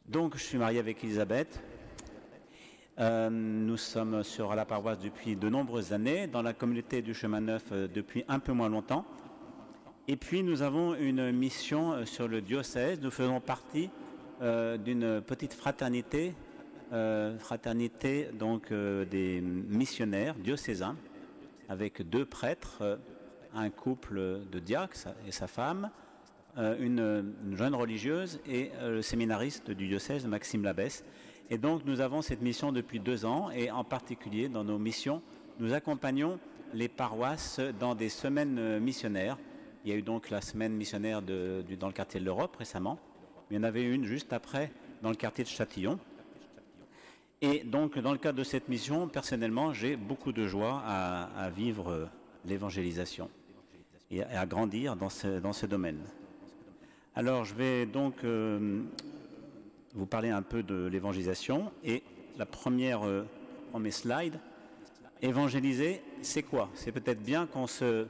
Donc, je suis marié avec Elisabeth. Nous sommes sur la paroisse depuis de nombreuses années, dans la communauté du Chemin Neuf depuis un peu moins longtemps. Et puis, nous avons une mission sur le diocèse. Nous faisons partie d'une petite fraternité, des missionnaires diocésains, avec deux prêtres, un couple de diacres et sa femme, une jeune religieuse et le séminariste du diocèse, Maxime Labesse. Et donc nous avons cette mission depuis 2 ans et en particulier dans nos missions, nous accompagnons les paroisses dans des semaines missionnaires. Il y a eu donc la semaine missionnaire dans le quartier de l'Europe récemment. Il y en avait une juste après dans le quartier de Châtillon. Et donc dans le cadre de cette mission, personnellement, j'ai beaucoup de joie à vivre l'évangélisation et à grandir dans ce domaine. Alors je vais donc vous parler un peu de l'évangélisation et la premier slide. Évangéliser, c'est quoi? C'est peut-être bien qu'on se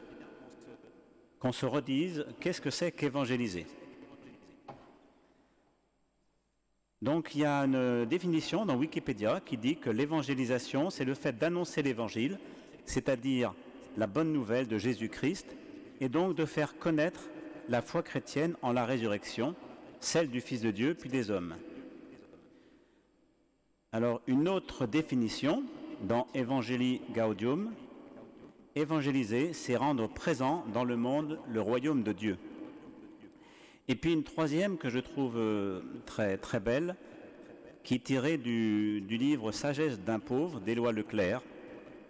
redise qu'est-ce que c'est qu'évangéliser. Donc il y a une définition dans Wikipédia qui dit que l'évangélisation, c'est le fait d'annoncer l'évangile, c'est-à-dire la bonne nouvelle de Jésus-Christ, et donc de faire connaître la foi chrétienne en la résurrection, celle du Fils de Dieu puis des hommes. Alors une autre définition dans Evangelii Gaudium, évangéliser, c'est rendre présent dans le monde le royaume de Dieu. Et puis une troisième que je trouve très, très belle, qui est tirée du livre Sagesse d'un pauvre d'Éloi Leclerc.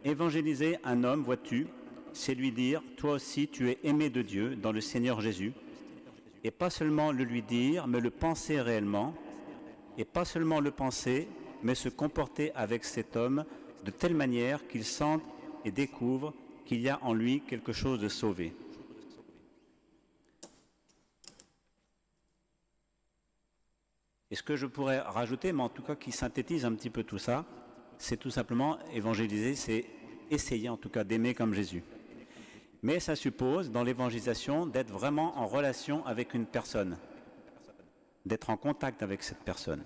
Évangéliser un homme, vois-tu, c'est lui dire, toi aussi tu es aimé de Dieu dans le Seigneur Jésus. Et pas seulement le lui dire, mais le penser réellement. Et pas seulement le penser, mais se comporter avec cet homme de telle manière qu'il sente et découvre qu'il y a en lui quelque chose de sauvé. Et ce que je pourrais rajouter, mais en tout cas qui synthétise un petit peu tout ça, c'est tout simplement évangéliser, c'est essayer en tout cas d'aimer comme Jésus. Mais ça suppose, dans l'évangélisation, d'être vraiment en relation avec une personne, d'être en contact avec cette personne.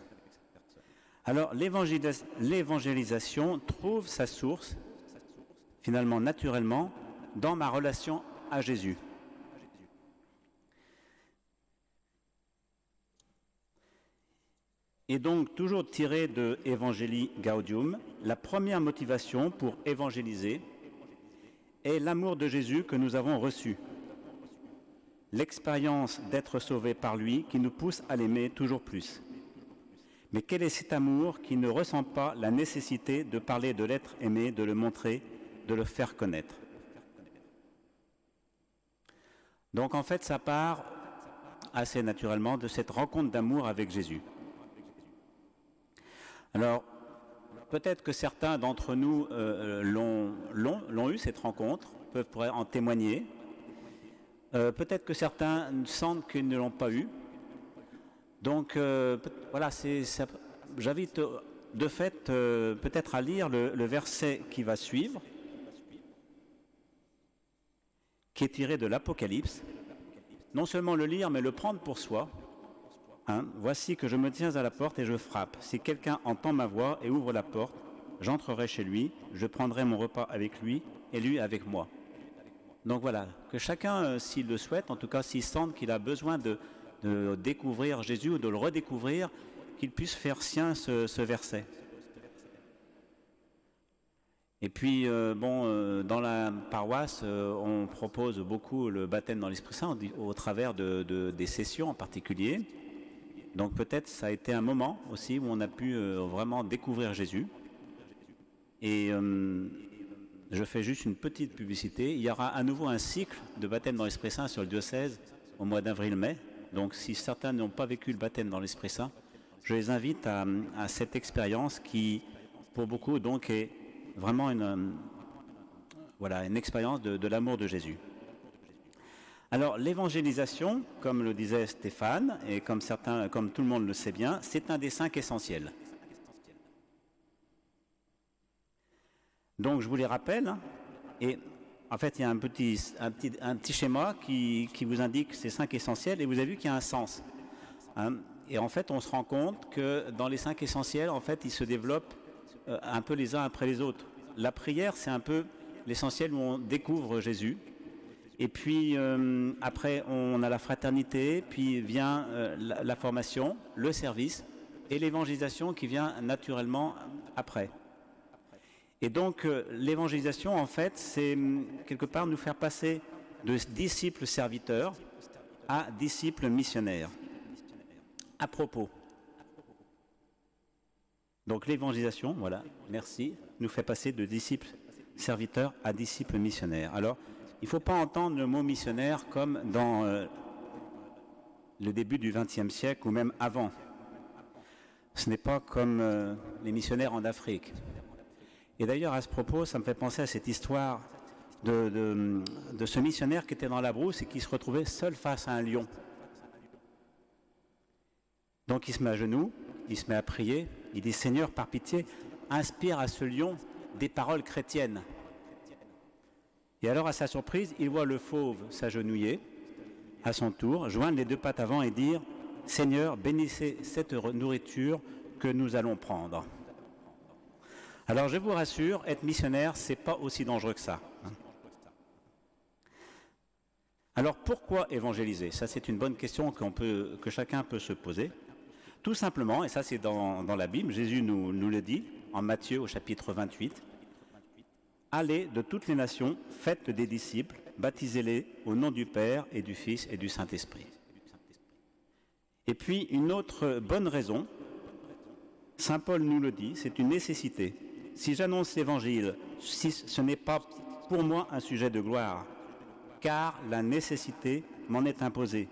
Alors l'évangélisation trouve sa source, finalement naturellement, dans ma relation à Jésus. Et donc, toujours tiré de Evangelii Gaudium, la première motivation pour évangéliser est l'amour de Jésus que nous avons reçu. L'expérience d'être sauvé par lui qui nous pousse à l'aimer toujours plus. Mais quel est cet amour qui ne ressent pas la nécessité de parler de l'être aimé, de le montrer, de le faire connaître? Donc en fait, ça part assez naturellement de cette rencontre d'amour avec Jésus. Alors, peut-être que certains d'entre nous l'ont eu, cette rencontre, pourraient en témoigner. Peut-être que certains sentent qu'ils ne l'ont pas eu. Donc, voilà, j'invite de fait peut-être à lire le verset qui va suivre, qui est tiré de l'Apocalypse. Non seulement le lire, mais le prendre pour soi. Voici que je me tiens à la porte et je frappe. Si quelqu'un entend ma voix et ouvre la porte, j'entrerai chez lui, je prendrai mon repas avec lui et lui avec moi. Donc voilà, que chacun, s'il le souhaite, en tout cas s'il sent qu'il a besoin de découvrir Jésus ou de le redécouvrir, qu'il puisse faire sien ce verset. Et puis, dans la paroisse, on propose beaucoup le baptême dans l'Esprit Saint au travers des sessions en particulier. Donc peut-être ça a été un moment aussi où on a pu vraiment découvrir Jésus. Et je fais juste une petite publicité. Il y aura à nouveau un cycle de baptême dans l'Esprit Saint sur le diocèse au mois d'avril-mai. Donc si certains n'ont pas vécu le baptême dans l'Esprit Saint, je les invite à cette expérience qui, pour beaucoup, donc, est vraiment une expérience de l'amour de Jésus. Alors l'évangélisation, comme le disait Stéphane, et comme tout le monde le sait bien, c'est un des 5 essentiels. Donc je vous les rappelle, et en fait il y a un petit schéma qui vous indique ces 5 essentiels, et vous avez vu qu'il y a un sens. Et en fait, on se rend compte que dans les 5 essentiels, en fait, ils se développent un peu les uns après les autres. La prière, c'est un peu l'essentiel où on découvre Jésus. Et puis après, on a la fraternité, puis vient la formation, le service et l'évangélisation qui vient naturellement après. Et donc l'évangélisation, en fait, c'est quelque part nous faire passer de disciples serviteurs à disciples missionnaires. À propos. Donc l'évangélisation, voilà, merci, nous fait passer de disciples serviteurs à disciples missionnaires. Alors, il ne faut pas entendre le mot missionnaire comme dans le début du XXe siècle ou même avant. Ce n'est pas comme les missionnaires en Afrique. Et d'ailleurs, à ce propos, ça me fait penser à cette histoire de ce missionnaire qui était dans la brousse et qui se retrouvait seul face à un lion. Donc il se met à genoux, il se met à prier, il dit « Seigneur, par pitié, inspire à ce lion des paroles chrétiennes ». Et alors, à sa surprise, il voit le fauve s'agenouiller, à son tour, joindre les 2 pattes avant et dire « Seigneur, bénissez cette nourriture que nous allons prendre ». Alors, je vous rassure, être missionnaire, c'est pas aussi dangereux que ça. Alors, pourquoi évangéliser? Ça, c'est une bonne question que chacun peut se poser. Tout simplement, et ça c'est dans la Bible, Jésus nous le dit, en Matthieu au chapitre 28, « Allez de toutes les nations, faites des disciples, baptisez-les au nom du Père et du Fils et du Saint-Esprit. » Et puis une autre bonne raison, Saint Paul nous le dit, c'est une nécessité. Si j'annonce l'Évangile, ce n'est pas pour moi un sujet de gloire, car la nécessité m'en est imposée.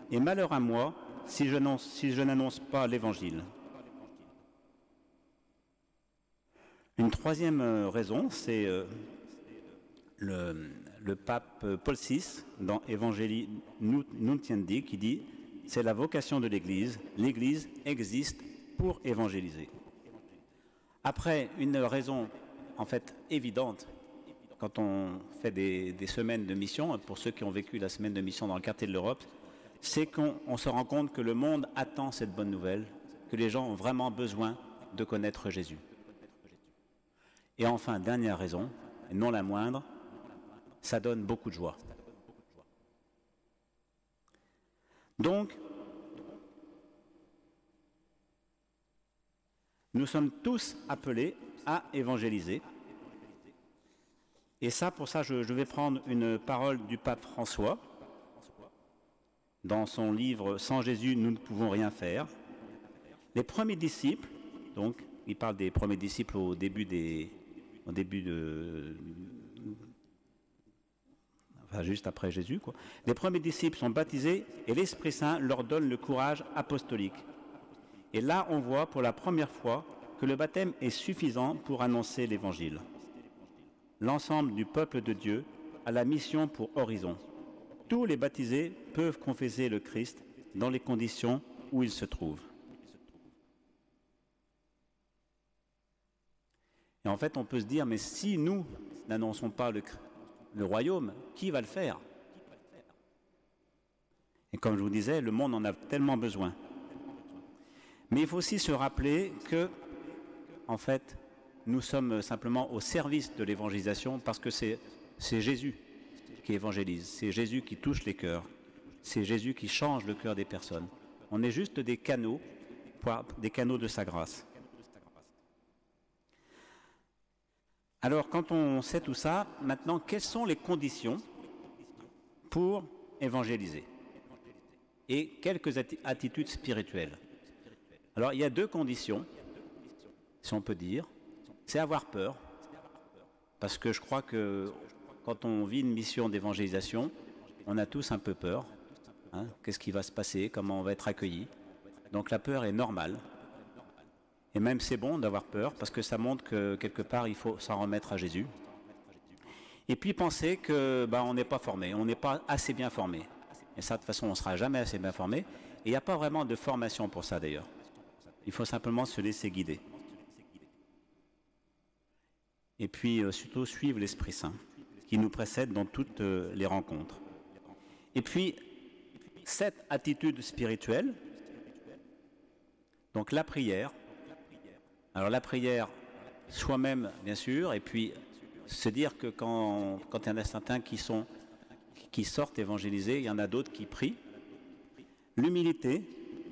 Et malheur à moi, si je n'annonce pas l'Évangile. Une troisième raison, c'est le pape Paul VI, dans Evangelii Nuntiandi, qui dit « C'est la vocation de l'Église. L'Église existe pour évangéliser. » Après, une raison, en fait, évidente, quand on fait des semaines de mission, pour ceux qui ont vécu la semaine de mission dans le quartier de l'Europe, c'est qu'on se rend compte que le monde attend cette bonne nouvelle, que les gens ont vraiment besoin de connaître Jésus. Et enfin, dernière raison, et non la moindre, ça donne beaucoup de joie. Donc, nous sommes tous appelés à évangéliser. Et ça, pour ça, je vais prendre une parole du pape François, dans son livre « Sans Jésus, nous ne pouvons rien faire ». Les premiers disciples, donc, il parle des premiers disciples au début enfin juste après Jésus, quoi. Les premiers disciples sont baptisés et l'Esprit Saint leur donne le courage apostolique. Et là, on voit pour la première fois que le baptême est suffisant pour annoncer l'Évangile. L'ensemble du peuple de Dieu a la mission pour horizon. Tous les baptisés peuvent confesser le Christ dans les conditions où ils se trouvent. Et en fait, on peut se dire, mais si nous n'annonçons pas le royaume, qui va le faire? Et comme je vous disais, le monde en a tellement besoin. Mais il faut aussi se rappeler que, en fait, nous sommes simplement au service de l'évangélisation parce que c'est Jésus qui évangélise, c'est Jésus qui touche les cœurs, c'est Jésus qui change le cœur des personnes. On est juste des canaux de sa grâce. Alors, quand on sait tout ça, maintenant, quelles sont les conditions pour évangéliser? Et quelques attitudes spirituelles. Alors, il y a 2 conditions, si on peut dire. C'est avoir peur, parce que je crois que quand on vit une mission d'évangélisation, on a tous un peu peur. Hein, qu'est-ce qui va se passer? Comment on va être accueilli? Donc la peur est normale. Et même c'est bon d'avoir peur, parce que ça montre que quelque part il faut s'en remettre à Jésus. Et puis penser que on n'est pas formé, on n'est pas assez bien formé. Et ça, de toute façon, on ne sera jamais assez bien formé. Et il n'y a pas vraiment de formation pour ça d'ailleurs. Il faut simplement se laisser guider. Et puis surtout suivre l'Esprit Saint, qui nous précède dans toutes les rencontres. Et puis, cette attitude spirituelle, Donc la prière, alors la prière soi-même bien sûr, et puis se dire que quand il y en a certains qui sortent évangéliser, il y en a d'autres qui prient. L'humilité,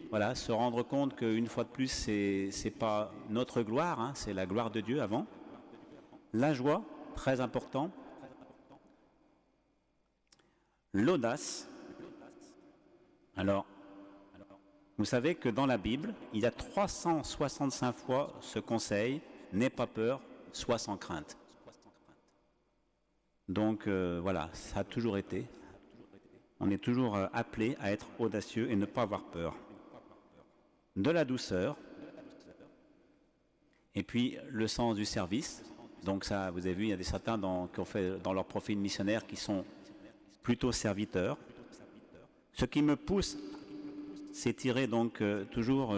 voilà, se rendre compte qu'une fois de plus, c'est pas notre gloire, hein, c'est la gloire de Dieu avant. La joie, très important. L'audace. Alors, vous savez que dans la Bible, il y a 365 fois ce conseil, n'aie pas peur, sois sans crainte. Donc voilà, ça a toujours été. On est toujours appelé à être audacieux et ne pas avoir peur. De la douceur. Et puis le sens du service. Donc ça, vous avez vu, il y a des certains qui ont fait dans leur profil missionnaire qui sont plutôt serviteurs. Ce qui me pousse, c'est tiré donc toujours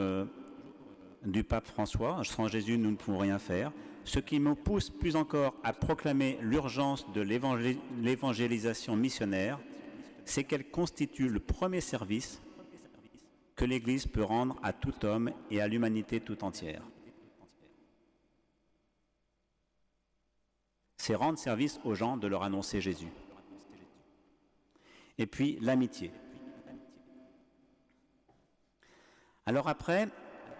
du pape François, sans Jésus nous ne pouvons rien faire. Ce qui me pousse plus encore à proclamer l'urgence de l'évangélisation missionnaire, c'est qu'elle constitue le premier service que l'Église peut rendre à tout homme et à l'humanité tout entière. C'est rendre service aux gens de leur annoncer Jésus. Et puis l'amitié. Alors après,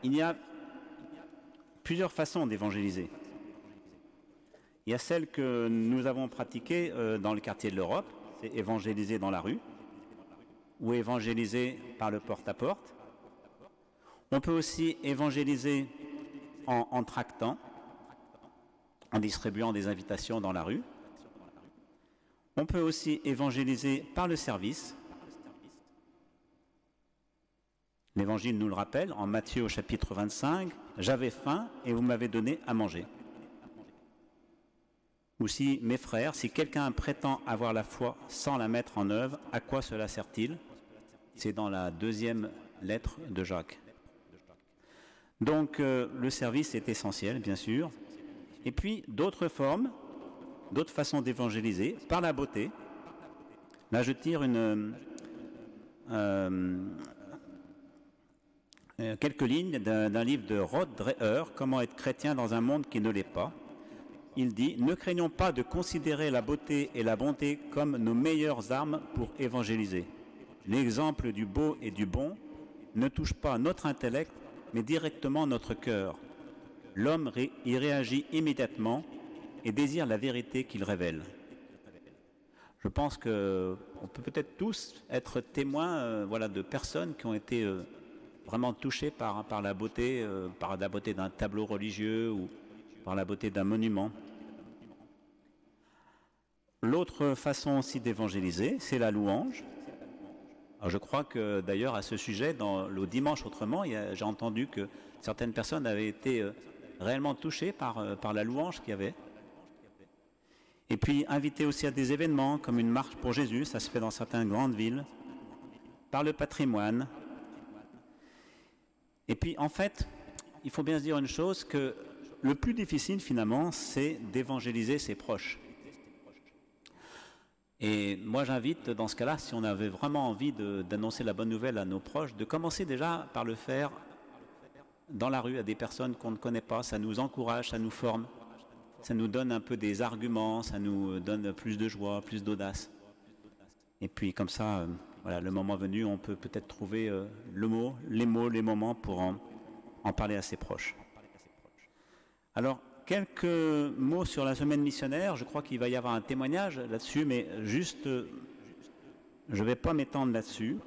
il y a plusieurs façons d'évangéliser. Il y a celle que nous avons pratiquée dans le quartier de l'Europe, c'est évangéliser dans la rue, ou évangéliser par le porte-à-porte. On peut aussi évangéliser en tractant, en distribuant des invitations dans la rue. On peut aussi évangéliser par le service. L'Évangile nous le rappelle en Matthieu au chapitre 25, « J'avais faim et vous m'avez donné à manger ». Ou si, mes frères, si quelqu'un prétend avoir la foi sans la mettre en œuvre, à quoi cela sert-il? C'est dans la deuxième lettre de Jacques. Donc le service est essentiel, bien sûr. Et puis d'autres formes, d'autres façons d'évangéliser, par la beauté. Là, je tire quelques lignes d'un livre de Rod Dreher, « Comment être chrétien dans un monde qui ne l'est pas ». Il dit « Ne craignons pas de considérer la beauté et la bonté comme nos meilleures armes pour évangéliser. L'exemple du beau et du bon ne touche pas notre intellect, mais directement notre cœur. L'homme y réagit immédiatement et désire la vérité qu'il révèle. » Je pense qu'on peut peut-être tous être témoins voilà, de personnes qui ont été vraiment touchées par la beauté d'un tableau religieux ou par la beauté d'un monument. L'autre façon aussi d'évangéliser, c'est la louange. Alors je crois que d'ailleurs à ce sujet, dans le dimanche autrement, j'ai entendu que certaines personnes avaient été réellement touchées par la louange qu'il y avait. Et puis inviter aussi à des événements comme une marche pour Jésus, ça se fait dans certaines grandes villes, par le patrimoine. Et puis en fait, il faut bien se dire une chose, que le plus difficile finalement, c'est d'évangéliser ses proches. Et moi j'invite dans ce cas-là, si on avait vraiment envie d'annoncer la bonne nouvelle à nos proches, de commencer déjà par le faire dans la rue à des personnes qu'on ne connaît pas. Ça nous encourage, ça nous forme, ça nous donne un peu des arguments, ça nous donne plus de joie, plus d'audace. Et puis comme ça, voilà, le moment venu, on peut peut-être trouver les moments pour en parler à ses proches. Alors, quelques mots sur la semaine missionnaire. Je crois qu'il va y avoir un témoignage là-dessus, mais juste, je ne vais pas m'étendre là-dessus.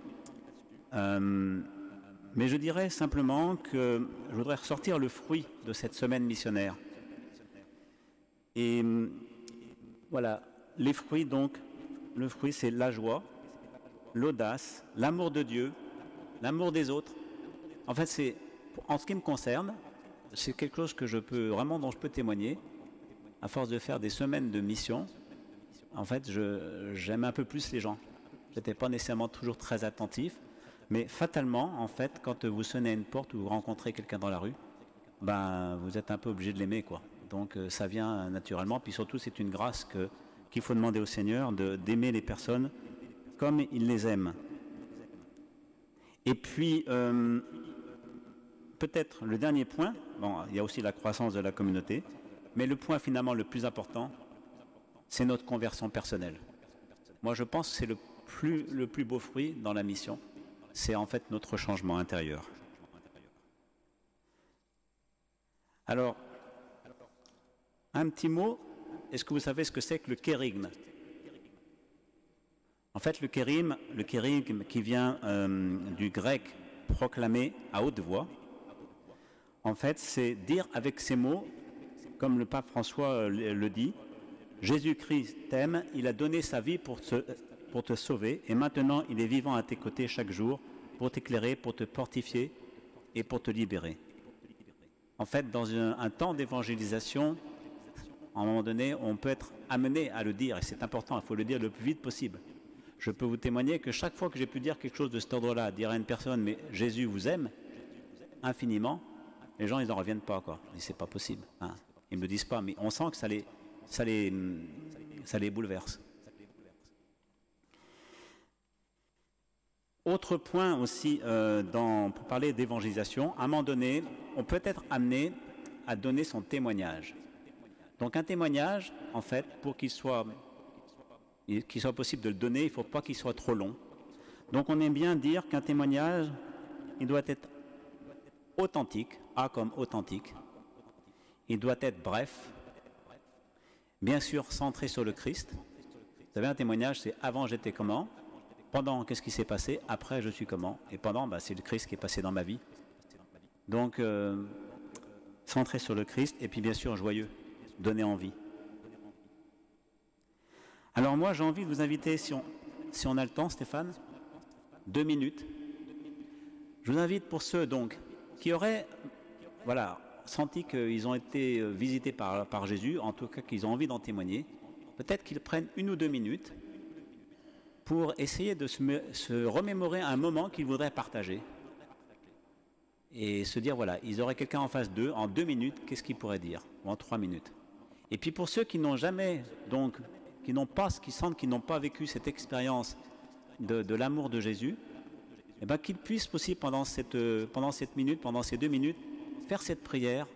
Mais je dirais simplement que je voudrais ressortir le fruit de cette semaine missionnaire. Et voilà, les fruits donc, le fruit c'est la joie, l'audace, l'amour de Dieu, l'amour des autres. En fait, c'est, en ce qui me concerne, c'est quelque chose que dont je peux témoigner. À force de faire des semaines de mission, en fait, j'aime un peu plus les gens. Je n'étais pas nécessairement toujours très attentif, mais fatalement, en fait, quand vous sonnez à une porte ou vous rencontrez quelqu'un dans la rue, ben, vous êtes un peu obligé de l'aimer, quoi. Donc ça vient naturellement, puis surtout c'est une grâce qu'il faut demander au Seigneur d'aimer les personnes comme il les aime. Et puis, peut-être le dernier point, bon, il y a aussi la croissance de la communauté, mais le point finalement le plus important, c'est notre conversion personnelle. Moi, je pense que c'est le plus beau fruit dans la mission, c'est en fait notre changement intérieur. Alors, un petit mot, est-ce que vous savez ce que c'est que le kérigme? En fait, le kérigme qui vient du grec proclamer à haute voix, en fait, c'est dire avec ces mots, comme le pape François le dit, Jésus-Christ t'aime, il a donné sa vie pour te sauver, et maintenant il est vivant à tes côtés chaque jour pour t'éclairer, pour te fortifier et pour te libérer. En fait, dans un temps d'évangélisation, à un moment donné, on peut être amené à le dire, et c'est important, il faut le dire le plus vite possible. Je peux vous témoigner que chaque fois que j'ai pu dire quelque chose de cet ordre-là, dire à une personne, mais Jésus vous aime infiniment, les gens, ils n'en reviennent pas, quoi. Ils disent, c'est pas possible. Hein. Ils ne me le disent pas, mais on sent que ça les bouleverse. Autre point aussi, pour parler d'évangélisation, à un moment donné, on peut être amené à donner son témoignage. Donc un témoignage, en fait, pour qu'il soit possible de le donner, il ne faut pas qu'il soit trop long. Donc on aime bien dire qu'un témoignage, il doit être authentique, A comme authentique. Il doit être bref, bien sûr centré sur le Christ. Vous savez, un témoignage, c'est avant j'étais comment, pendant qu'est-ce qui s'est passé, après je suis comment, et pendant, c'est le Christ qui est passé dans ma vie. Donc, centré sur le Christ, et puis bien sûr joyeux, donner envie. Alors moi, j'ai envie de vous inviter, si on a le temps, Stéphane, 2 minutes. Je vous invite pour ceux donc qui auraient senti qu'ils ont été visités par Jésus, en tout cas qu'ils ont envie d'en témoigner, peut-être qu'ils prennent 1 ou 2 minutes pour essayer de se remémorer un moment qu'ils voudraient partager et se dire, voilà, ils auraient quelqu'un en face d'eux, en 2 minutes, qu'est-ce qu'ils pourraient dire, ou en 3 minutes. Et puis pour ceux qui n'ont jamais, donc, qui sentent qu'ils n'ont pas vécu cette expérience de l'amour de Jésus, eh bien, qu'ils puissent aussi pendant cette minute, pendant ces 2 minutes, faire cette prière,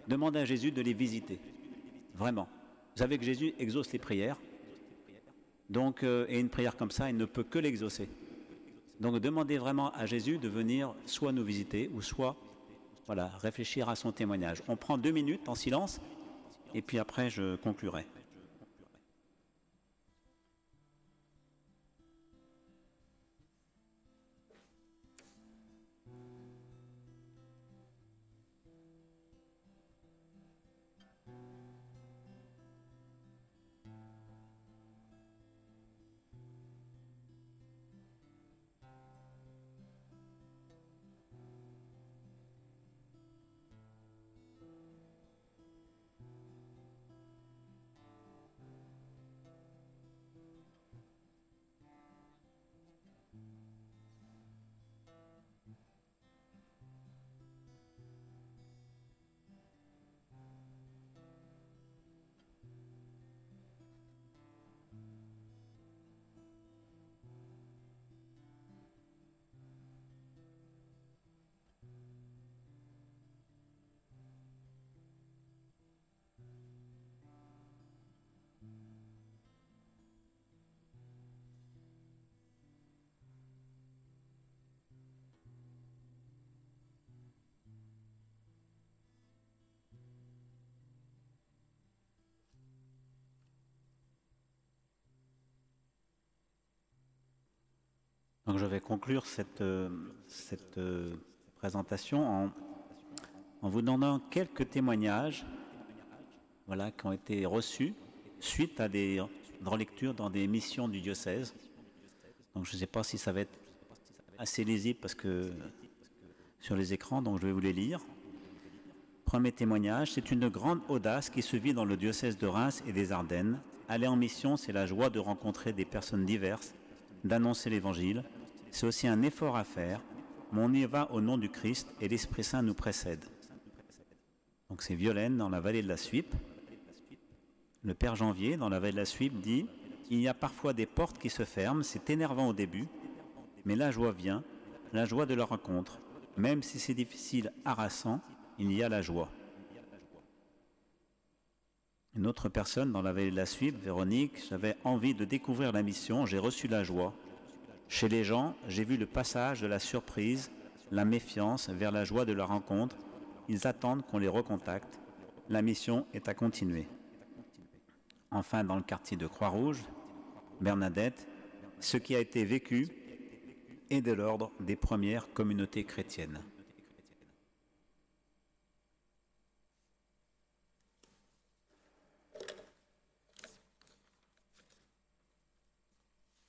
demander à Jésus de les visiter. Vraiment. Vous savez que Jésus exauce les prières. Donc, et une prière comme ça, il ne peut que l'exaucer. Donc, demandez vraiment à Jésus de venir soit nous visiter, ou soit réfléchir à son témoignage. On prend 2 minutes en silence, et puis après, je conclurai. Donc je vais conclure cette présentation en vous donnant quelques témoignages qui ont été reçus suite à des relectures dans des missions du diocèse. Donc je ne sais pas si ça va être assez lisible parce que sur les écrans, donc je vais vous les lire. Premier témoignage, c'est une grande audace qui se vit dans le diocèse de Reims et des Ardennes. Aller en mission, c'est la joie de rencontrer des personnes diverses, d'annoncer l'Évangile. C'est aussi un effort à faire, mais on y va au nom du Christ et l'Esprit Saint nous précède. Donc c'est Violaine dans la vallée de la Suippe. Le Père Janvier, dans la vallée de la Suippe, dit « Il y a parfois des portes qui se ferment, c'est énervant au début, mais la joie vient, la joie de la rencontre. Même si c'est difficile, harassant, il y a la joie. Une autre personne dans la vallée de la Suive, Véronique, j'avais envie de découvrir la mission, j'ai reçu la joie. Chez les gens, j'ai vu le passage de la surprise, la méfiance vers la joie de la rencontre. Ils attendent qu'on les recontacte. La mission est à continuer. Enfin, dans le quartier de Croix-Rouge, Bernadette, ce qui a été vécu est de l'ordre des premières communautés chrétiennes.